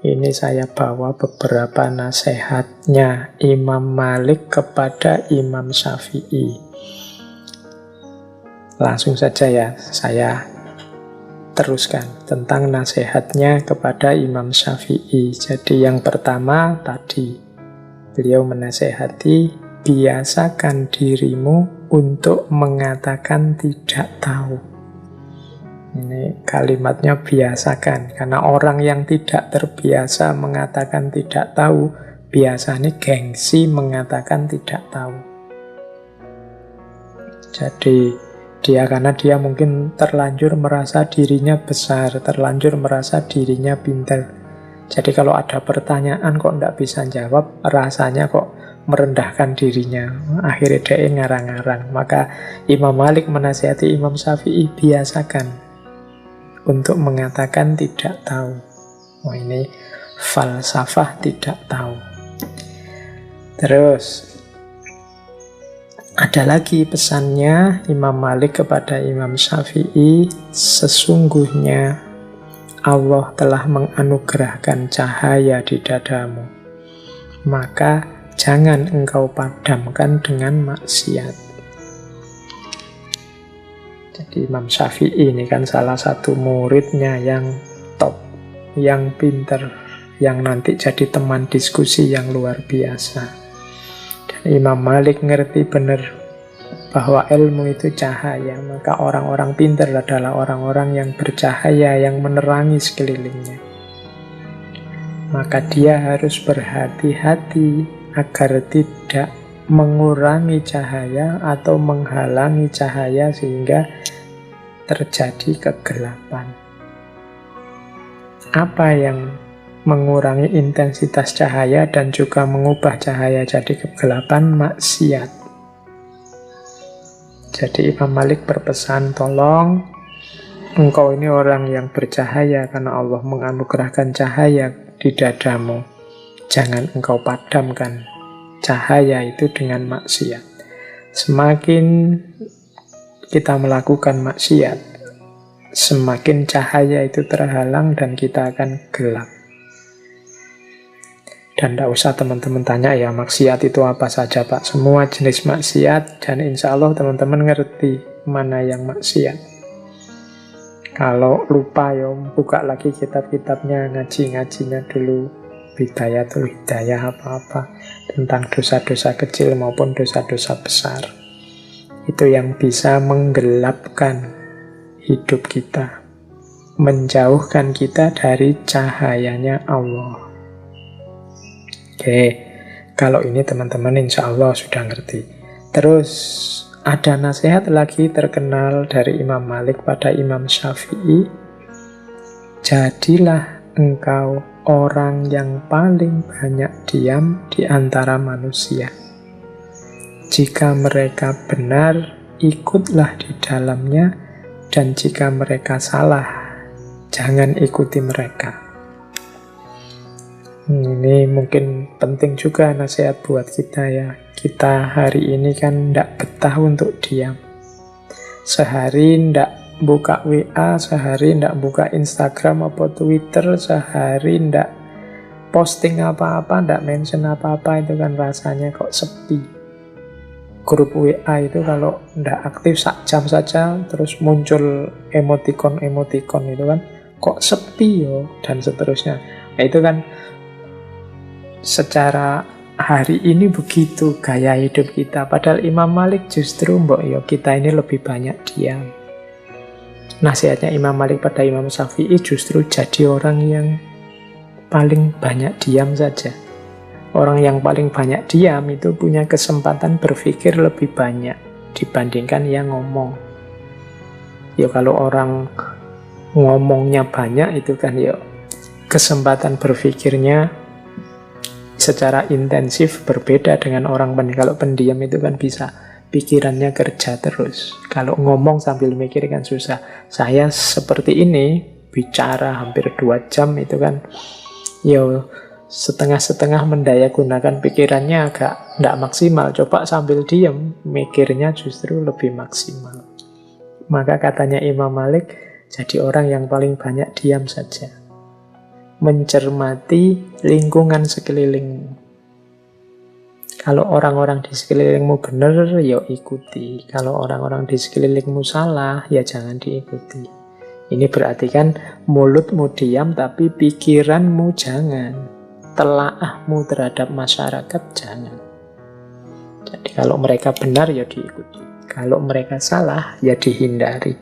Ini saya bawa beberapa nasihatnya Imam Malik kepada Imam Syafi'i. Langsung saja ya, saya teruskan tentang nasihatnya kepada Imam Syafi'i. Jadi yang pertama tadi, beliau menasehati, biasakan dirimu untuk mengatakan tidak tahu. Ini kalimatnya biasakan, karena orang yang tidak terbiasa mengatakan tidak tahu, biasanya gengsi mengatakan tidak tahu. Jadi karena dia mungkin terlanjur merasa dirinya besar, terlanjur merasa dirinya pintar. Jadi kalau ada pertanyaan kok tidak bisa jawab, rasanya kok merendahkan dirinya. Akhirnya dia ngarang-ngarang. Maka Imam Malik menasihati Imam Syafi'i, biasakan untuk mengatakan tidak tahu. Wah, ini falsafah tidak tahu. Terus ada lagi pesannya Imam Malik kepada Imam Syafi'i, sesungguhnya Allah telah menganugerahkan cahaya di dadamu, maka jangan engkau padamkan dengan maksiat. Jadi Imam Syafi'i ini kan salah satu muridnya yang top, yang pinter, yang nanti jadi teman diskusi yang luar biasa. Dan Imam Malik ngerti benar bahwa ilmu itu cahaya, maka orang-orang pinter adalah orang-orang yang bercahaya, yang menerangi sekelilingnya. Maka dia harus berhati-hati agar tidak mengurangi cahaya atau menghalangi cahaya sehingga terjadi kegelapan. Apa yang mengurangi intensitas cahaya dan juga mengubah cahaya jadi kegelapan? Maksiat. Jadi Imam Malik berpesan, tolong engkau ini orang yang bercahaya karena Allah menganugerahkan cahaya di dadamu. Jangan engkau padamkan cahaya itu dengan maksiat. Semakin kita melakukan maksiat, semakin cahaya itu terhalang dan kita akan gelap. Dan tidak usah teman-teman tanya ya, maksiat itu apa saja Pak? Semua jenis maksiat, dan insya Allah teman-teman ngerti mana yang maksiat. Kalau lupa ya, buka lagi kitab-kitabnya, ngaji-ngajinya dulu. Bidayatul Hidayah apa-apa tentang dosa-dosa kecil maupun dosa-dosa besar. Itu yang bisa menggelapkan hidup kita, menjauhkan kita dari cahayanya Allah. Oke, kalau ini teman-teman insya Allah sudah ngerti. Terus ada nasihat lagi terkenal dari Imam Malik pada Imam Syafi'i. Jadilah engkau orang yang paling banyak diam di antara manusia. Jika mereka benar, ikutlah di dalamnya, dan jika mereka salah, jangan ikuti mereka. Ini mungkin penting juga nasihat buat kita ya. Kita hari ini kan tidak betah untuk diam. Sehari tidak buka WA, sehari tidak buka Instagram atau Twitter, sehari tidak posting apa-apa, tidak mention apa-apa, itu kan rasanya kok sepi. Grup WA itu kalau tidak aktif sak jam saja, terus muncul emoticon-emoticon itu kan kok sepi yo, dan seterusnya. Nah, itu kan secara hari ini begitu gaya hidup kita. Padahal Imam Malik justru kita ini lebih banyak diam. Nasihatnya Imam Malik pada Imam Syafi'i justru jadi orang yang paling banyak diam saja. Orang yang paling banyak diam itu punya kesempatan berpikir lebih banyak dibandingkan yang ngomong. Ya kalau orang ngomongnya banyak itu kan ya kesempatan berpikirnya secara intensif berbeda dengan orang pendiam. Kalau pendiam itu kan bisa pikirannya kerja terus. Kalau ngomong sambil mikir kan susah. Saya seperti ini bicara hampir 2 jam itu kan ya setengah-setengah mendaya gunakan pikirannya agak tidak maksimal. Coba sambil diam, mikirnya justru lebih maksimal. Maka katanya Imam Malik, jadi orang yang paling banyak diam saja. mencermati lingkungan sekelilingmu. Kalau orang-orang di sekelilingmu benar, ya ikuti. Kalau orang-orang di sekelilingmu salah, ya jangan diikuti. Ini berarti kan mulutmu diam, tapi pikiranmu jangan. Telaahmu terhadap masyarakat jangan. Jadi kalau mereka benar, ya diikuti. Kalau mereka salah, ya dihindari.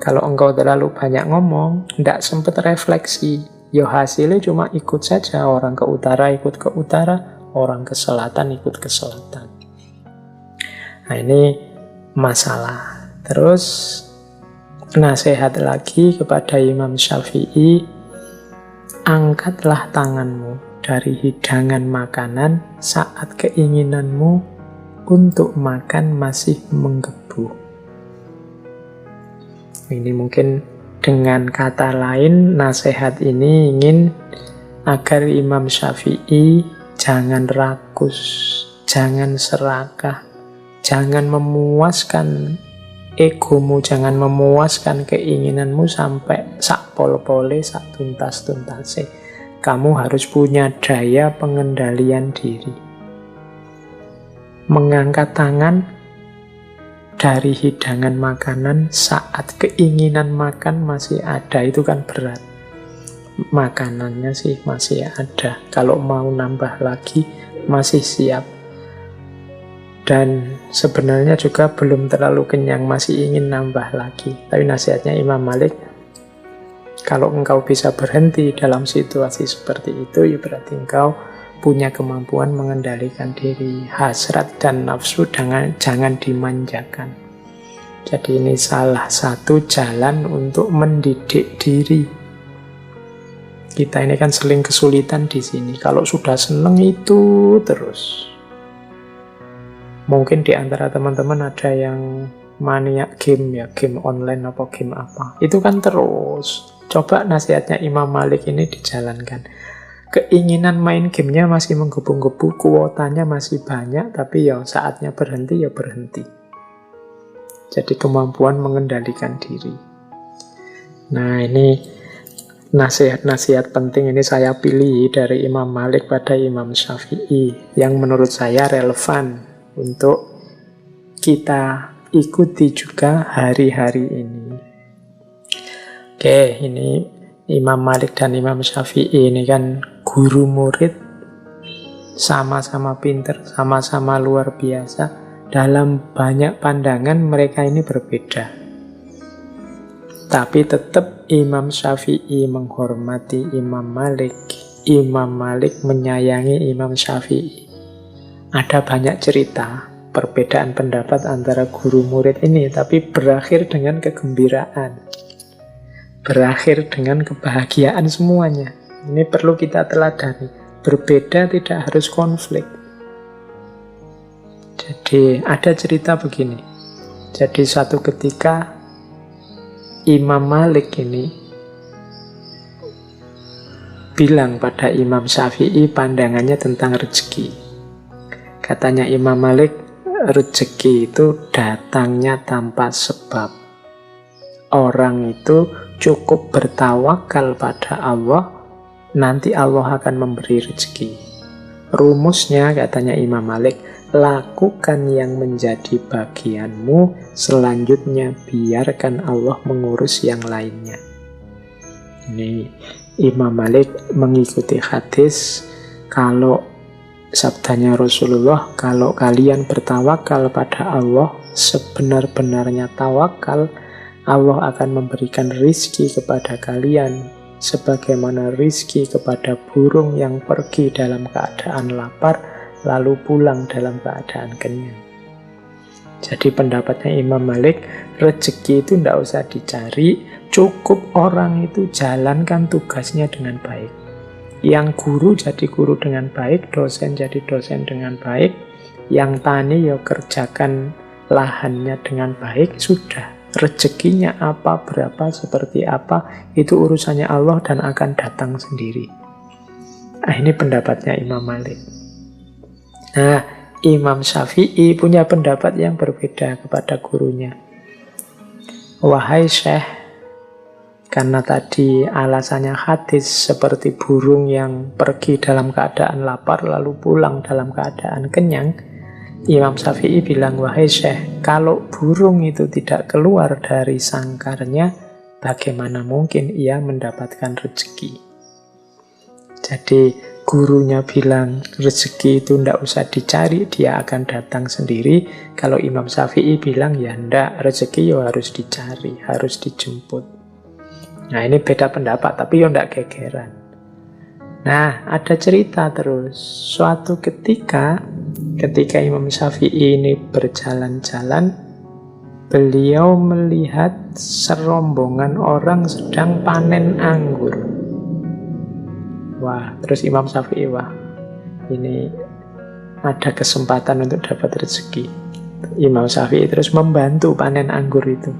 Kalau engkau terlalu banyak ngomong, tidak sempat refleksi, ya hasilnya cuma ikut saja. Orang ke utara ikut ke utara, orang ke selatan ikut ke selatan. Nah ini masalah. Terus nasihat lagi kepada Imam Syafi'i, angkatlah tanganmu dari hidangan makanan saat keinginanmu untuk makan masih menggebu. Ini mungkin dengan kata lain, nasihat ini ingin agar Imam Syafi'i jangan rakus, jangan serakah, jangan memuaskan egomu, jangan memuaskan keinginanmu sampai sak pol-pole, sak tuntas-tuntase. Kamu harus punya daya pengendalian diri. Mengangkat tangan dari hidangan makanan saat keinginan makan masih ada, itu kan berat. Makanannya sih masih ada, kalau mau nambah lagi masih siap, dan sebenarnya juga belum terlalu kenyang, masih ingin nambah lagi. Tapi nasihatnya Imam Malik, kalau engkau bisa berhenti dalam situasi seperti itu, ya berarti engkau punya kemampuan mengendalikan diri. Hasrat dan nafsu jangan dimanjakan. Jadi ini salah satu jalan untuk mendidik diri. Kita ini kan sering kesulitan di sini. Kalau sudah seneng itu terus. Mungkin di antara teman-teman ada yang maniak game, ya game online apa game apa. Itu kan terus. Coba nasihatnya Imam Malik ini dijalankan. Keinginan main gamenya masih menggebu-gebu, kuotanya masih banyak, tapi ya saatnya berhenti ya berhenti. Jadi kemampuan mengendalikan diri. Nah ini nasihat-nasihat penting ini saya pilih dari Imam Malik pada Imam Syafi'i yang menurut saya relevan untuk kita ikuti juga hari-hari ini. Oke, ini Imam Malik dan Imam Syafi'i ini kan guru murid, sama-sama pinter, sama-sama luar biasa. Dalam banyak pandangan mereka ini berbeda. Tapi tetap Imam Syafi'i menghormati Imam Malik. Imam Malik menyayangi Imam Syafi'i. Ada banyak cerita perbedaan pendapat antara guru murid ini, tapi berakhir dengan kegembiraan. Berakhir dengan kebahagiaan semuanya. Ini perlu kita teladani. Berbeda tidak harus konflik. Jadi ada cerita begini. Jadi suatu ketika Imam Malik ini bilang pada Imam Syafi'i pandangannya tentang rezeki. Katanya Imam Malik, rezeki itu datangnya tanpa sebab. Orang itu cukup bertawakal pada Allah, nanti Allah akan memberi rezeki. Rumusnya, katanya Imam Malik, lakukan yang menjadi bagianmu, selanjutnya biarkan Allah mengurus yang lainnya. Ini Imam Malik mengikuti hadis, kalau sabdanya Rasulullah, kalau kalian bertawakal pada Allah sebenar-benarnya tawakal, Allah akan memberikan rizki kepada kalian sebagaimana rizki kepada burung yang pergi dalam keadaan lapar lalu pulang dalam keadaan kenyang. Jadi pendapatnya Imam Malik, rezeki itu tidak usah dicari, cukup orang itu jalankan tugasnya dengan baik. Yang guru jadi guru dengan baik, dosen jadi dosen dengan baik, yang tani ya kerjakan lahannya dengan baik, sudah. Rezekinya apa, berapa, seperti apa, itu urusannya Allah dan akan datang sendiri. Nah, ini pendapatnya Imam Malik. Nah, Imam Syafi'i punya pendapat yang berbeda kepada gurunya. Wahai Syekh, Karena tadi alasannya hadis seperti burung yang pergi dalam keadaan lapar lalu pulang dalam keadaan kenyang, Imam Syafi'i bilang, wahai Syekh, kalau burung itu tidak keluar dari sangkarnya, bagaimana mungkin ia mendapatkan rezeki? Jadi gurunya bilang rezeki itu tidak usah dicari, dia akan datang sendiri. Kalau Imam Syafi'i bilang, ya ndak, rezeki ya harus dicari, harus dijemput. Nah ini beda pendapat, tapi ya ndak gegeran. Nah ada cerita terus. Suatu ketika Imam Syafi'i ini berjalan-jalan, beliau melihat serombongan orang sedang panen anggur. Wah, terus Imam Syafi'i, wah ini ada kesempatan untuk dapat rezeki. Imam Syafi'i terus membantu panen anggur itu,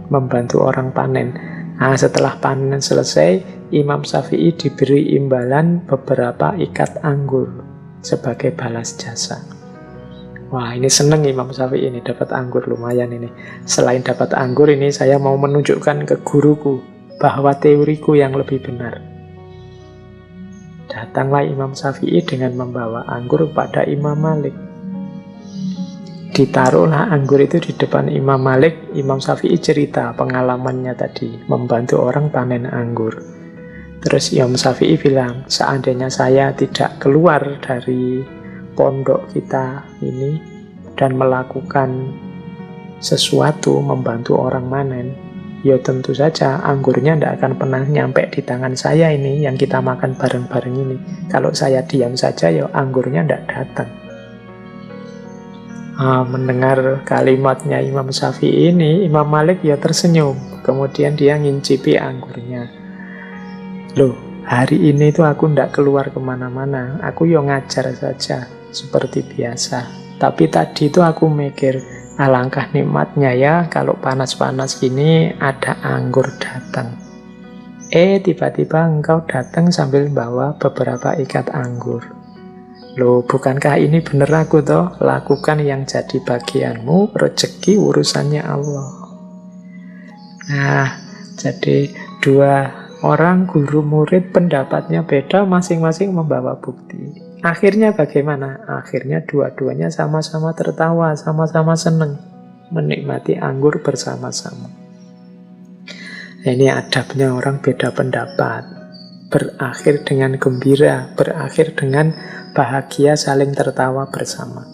membantu orang panen. Nah, setelah panen selesai, Imam Syafi'i diberi imbalan beberapa ikat anggur sebagai balas jasa. Wah, ini seneng Imam Syafi'i ini, dapat anggur lumayan ini. Selain dapat anggur ini, saya mau menunjukkan ke guruku bahwa teoriku yang lebih benar. Datanglah Imam Syafi'i dengan membawa anggur pada Imam Malik. Ditaruhlah anggur itu di depan Imam Malik. Imam Syafi'i cerita pengalamannya tadi, membantu orang panen anggur. Terus Imam Syafi'i bilang, seandainya saya tidak keluar dari pondok kita ini dan melakukan sesuatu membantu orang manen, ya tentu saja anggurnya tidak akan pernah nyampe di tangan saya ini yang kita makan bareng-bareng ini. Kalau saya diam saja, ya anggurnya tidak datang. Mendengar kalimatnya Imam Syafi'i ini, Imam Malik ya tersenyum. Kemudian dia ngincipi anggurnya. Loh, hari ini tuh aku ndak keluar kemana-mana. Aku ya ngajar saja, seperti biasa. Tapi tadi itu aku mikir, alangkah nikmatnya ya kalau panas-panas gini ada anggur datang. Tiba-tiba engkau datang sambil bawa beberapa ikat anggur. Loh, bukankah ini bener aku toh? Lakukan yang jadi bagianmu, rezeki urusannya Allah. Nah, jadi dua orang guru murid pendapatnya beda, masing-masing membawa bukti. Akhirnya bagaimana? Akhirnya dua-duanya sama-sama tertawa, sama-sama senang menikmati anggur bersama-sama. Ini adabnya orang beda pendapat. Berakhir dengan gembira, berakhir dengan bahagia, saling tertawa bersama.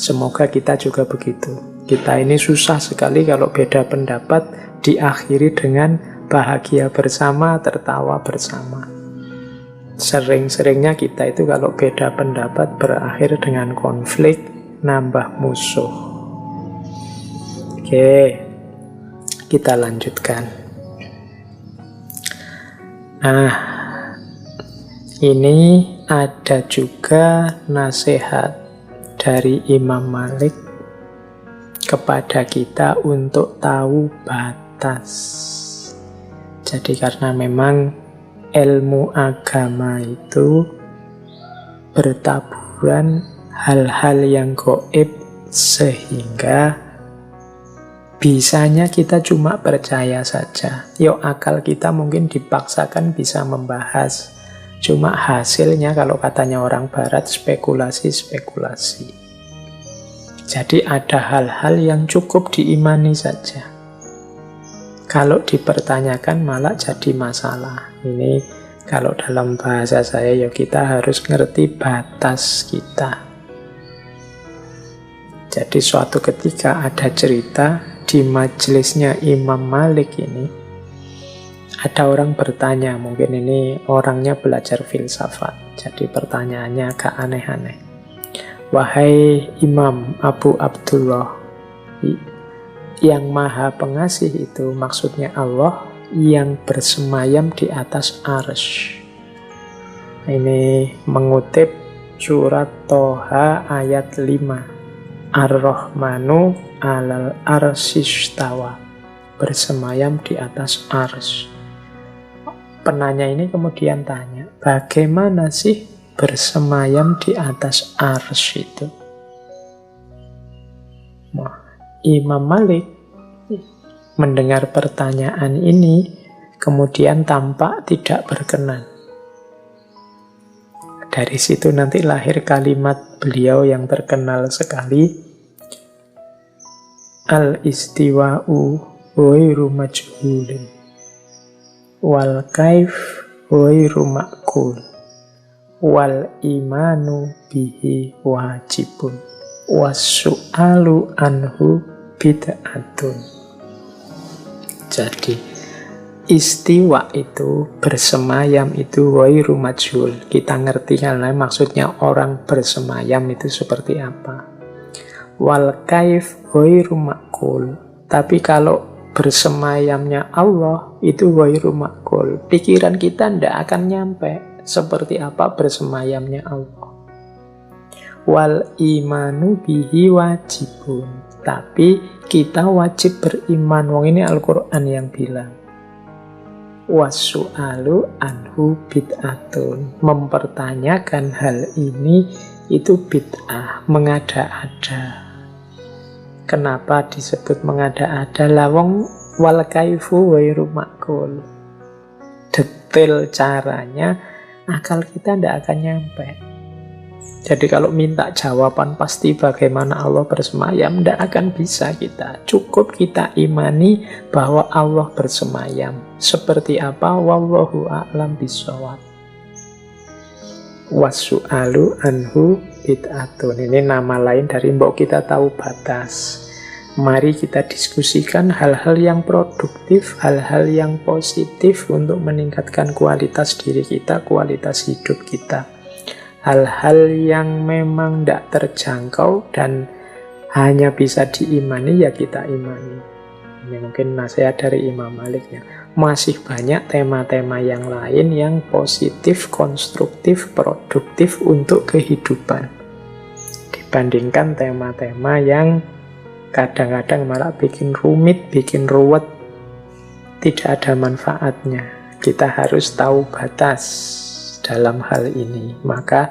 Semoga kita juga begitu. Kita ini susah sekali kalau beda pendapat diakhiri dengan bahagia bersama, tertawa bersama. Sering-seringnya kita itu kalau beda pendapat berakhir dengan konflik, nambah musuh. Oke, kita lanjutkan. Nah, ini ada juga nasihat dari Imam Malik kepada kita untuk tahu batas. Jadi karena memang ilmu agama itu bertaburan hal-hal yang gaib, sehingga bisanya kita cuma percaya saja. Akal kita mungkin dipaksakan bisa membahas. Cuma hasilnya kalau katanya orang barat spekulasi-spekulasi. Jadi ada hal-hal yang cukup diimani saja. Kalau dipertanyakan malah jadi masalah. Ini kalau dalam bahasa saya kita harus ngerti batas kita. Jadi suatu ketika ada cerita di majelisnya Imam Malik ini, ada orang bertanya, mungkin ini orangnya belajar filsafat, jadi pertanyaannya agak aneh-aneh. Wahai Imam Abu Abdullah, yang maha pengasih itu maksudnya Allah yang bersemayam di atas arsy. Ini mengutip surat Toha ayat 5. Ar-Rahmanu alal arsyistawa, bersemayam di atas arsy. Penanya ini kemudian tanya, bagaimana sih bersemayam di atas arsy itu? Imam Malik mendengar pertanyaan ini, kemudian tampak tidak berkenan. Dari situ nanti lahir kalimat beliau yang terkenal sekali, al-istiwa'u ghairu majhulin wal kaif ghairu ma'qul wal imanu bihi wajibun wassu'alu anhu bid'atun. Jadi istiwa itu, bersemayam itu ghairu majhul. Kita ngerti kan maksudnya orang bersemayam itu seperti apa. Wal kaif ghairu ma'qul. Tapi kalau bersemayamnya Allah itu ghairu ma'qul. Pikiran kita tidak akan nyampe seperti apa bersemayamnya Allah. Wal imanu bihi wajibun. Tapi kita wajib beriman. Wong ini Al-Quran yang bilang. Wasu'alu anhu bid'atun. Mempertanyakan hal ini itu bid'ah, mengada-ada. Kenapa disebut mengada-ada? Lawang wal kaifu wairu ma'qul. Detail caranya akal kita tidak akan nyampe. Jadi kalau minta jawaban pasti bagaimana Allah bersemayam, tidak akan bisa kita. Cukup kita imani bahwa Allah bersemayam. Seperti apa? Wallahu a'lam bishawab. Wasu'alu anhu bid'atun. Ini nama lain dari mbok kita tahu batas. Mari kita diskusikan hal-hal yang produktif, hal-hal yang positif untuk meningkatkan kualitas diri kita, kualitas hidup kita. Hal-hal yang memang tidak terjangkau dan hanya bisa diimani, ya kita imani. Ini mungkin nasihat dari Imam Maliknya. Masih banyak tema-tema yang lain yang positif, konstruktif, produktif untuk kehidupan. Dibandingkan tema-tema yang kadang-kadang malah bikin rumit, bikin ruwet, tidak ada manfaatnya. Kita harus tahu batas dalam hal ini. Maka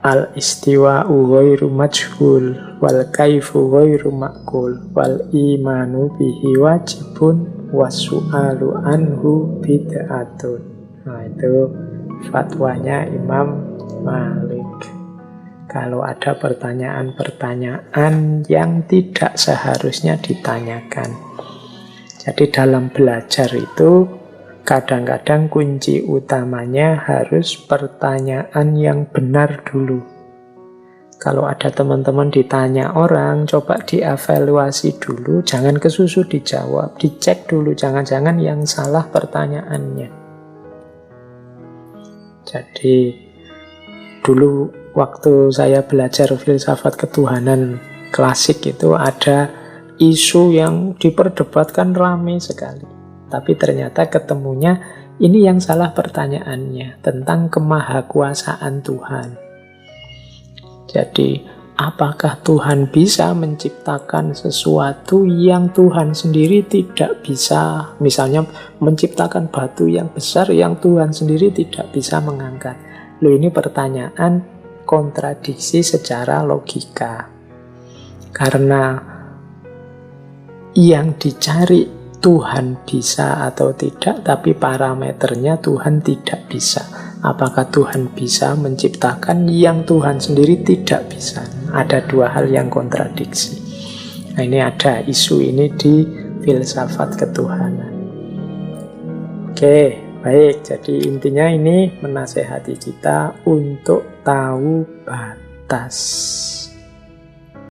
al-istiwa'u ghairu majhul wal kaifu ghairu ma'qul wal imanu bihi wajibun wasu'alu anhu bid'atun. Nah, itu fatwanya Imam Malik. Kalau ada pertanyaan-pertanyaan yang tidak seharusnya ditanyakan. Jadi dalam belajar itu kadang-kadang kunci utamanya harus pertanyaan yang benar dulu. Kalau ada teman-teman ditanya orang, coba dievaluasi dulu, jangan kesusu dijawab, dicek dulu, jangan-jangan yang salah pertanyaannya. Jadi dulu waktu saya belajar filsafat ketuhanan klasik itu ada isu yang diperdebatkan ramai sekali. Tapi ternyata ketemunya ini yang salah pertanyaannya tentang kemahakuasaan Tuhan. Jadi, apakah Tuhan bisa menciptakan sesuatu yang Tuhan sendiri tidak bisa? Misalnya menciptakan batu yang besar yang Tuhan sendiri tidak bisa mengangkat. Loh, ini pertanyaan kontradiksi secara logika. Karena yang dicari Tuhan bisa atau tidak, tapi parameternya Tuhan tidak bisa. Apakah Tuhan bisa menciptakan yang Tuhan sendiri tidak bisa? Ada dua hal yang kontradiksi. Nah, ini ada isu ini di filsafat ketuhanan. Oke, baik. Jadi intinya ini menasehati kita untuk tahu batas.